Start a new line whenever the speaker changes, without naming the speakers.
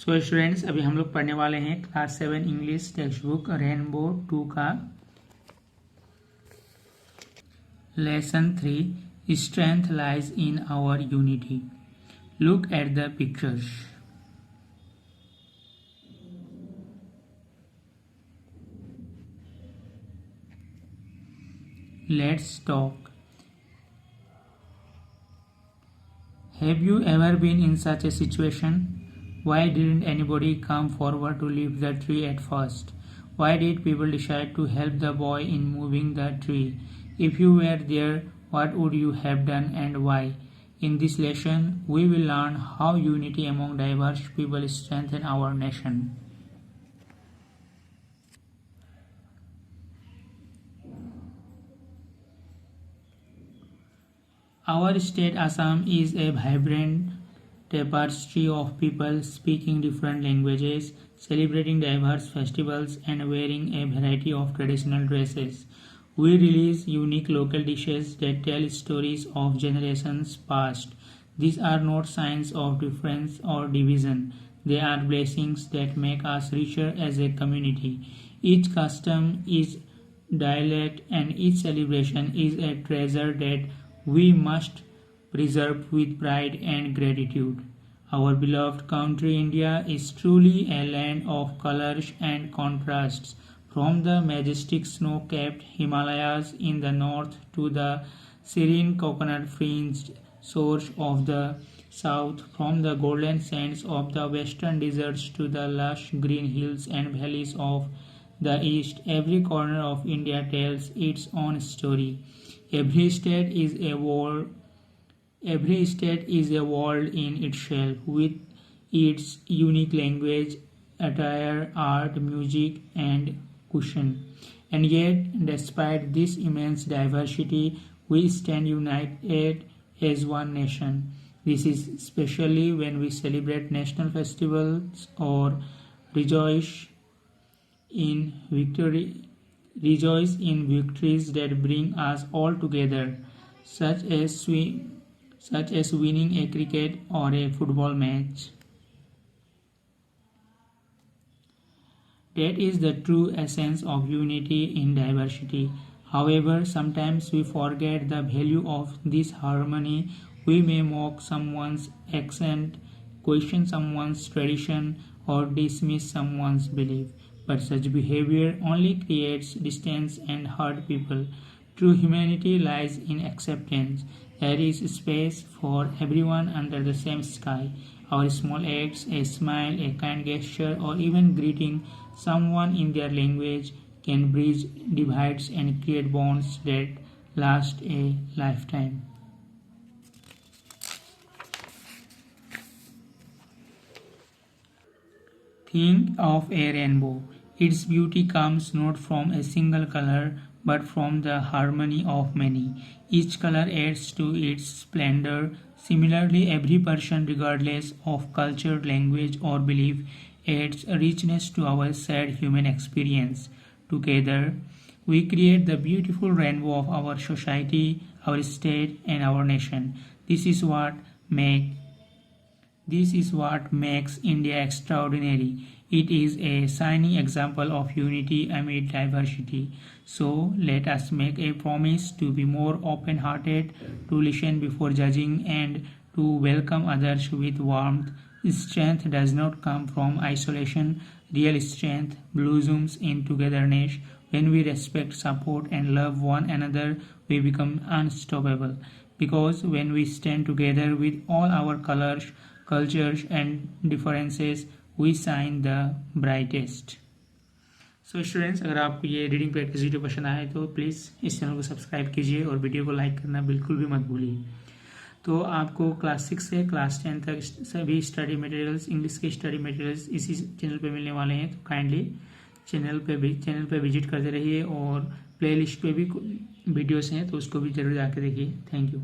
So students, अभी हम लोग पढ़ने वाले हैं class 7 English text book rainbow 2 का lesson 3 strength lies in our unity. Look at the pictures. Let's talk. Have you ever been in such a situation? Why didn't anybody come forward to lift the tree at first? Why did people decide to help the boy in moving the tree? If you were there, what would you have done and why? In this lesson, we will learn how unity among diverse people strengthens our nation. Our state Assam is a vibrant tapestry of people speaking different languages, celebrating diverse festivals, and wearing a variety of traditional dresses. We release unique local dishes that tell stories of generations past. These are not signs of difference or division. They are blessings that make us richer as a community. Each custom is dialect and each celebration is a treasure that we must preserve with pride and gratitude. Our beloved country India is truly a land of colors and contrasts, from the majestic snow-capped Himalayas in the north to the serene coconut-fringed shores of the south, from the golden sands of the western deserts to the lush green hills and valleys of the east. Every corner of India tells its own story. Every state is a world in itself, with its unique language, attire, art, music, and cuisine. And yet, despite this immense diversity, we stand united as one nation. This is especially when we celebrate national festivals or rejoice in victories that bring us all together, such as winning a cricket or a football match. That is the true essence of unity in diversity. However, sometimes we forget the value of this harmony. We may mock someone's accent, question someone's tradition, or dismiss someone's belief. But such behavior only creates distance and hurt people. True humanity lies in acceptance. There is space for everyone under the same sky. Our small acts, a smile, a kind gesture, or even greeting someone in their language can bridge divides and create bonds that last a lifetime. Think of a rainbow. Its beauty comes not from a single color, but from the harmony of many. Each color adds to its splendor. Similarly, every person, regardless of culture, language, or belief, adds a richness to our shared human experience. Together, we create the beautiful rainbow of our society, our state, and our nation. This is what makes India extraordinary. It is a shining example of unity amid diversity. So let us make a promise to be more open-hearted, to listen before judging, and to welcome others with warmth. Strength does not come from isolation. Real strength blossoms in togetherness. When we respect, support, and love one another, we become unstoppable. Because when we stand together with all our colors, cultures, and differences, we shine the brightest. So students, अगर आपको ये reading practice video पसंद आए तो please इस channel को subscribe कीजिए और वीडियो को लाइक करना बिल्कुल भी मत भूलिए। तो आपको क्लास 6 से क्लास 10 तक सभी स्टडी मटेरियल्स, इंग्लिश के स्टडी मटेरियल्स इसी चैनल पे मिलने वाले हैं। तो काइंडली चैनल पे विजिट करते रहिए और प्लेलिस्ट पे भी वीडियोस हैं तो उसको भी ज़रूर जाके देखिए। Thank you.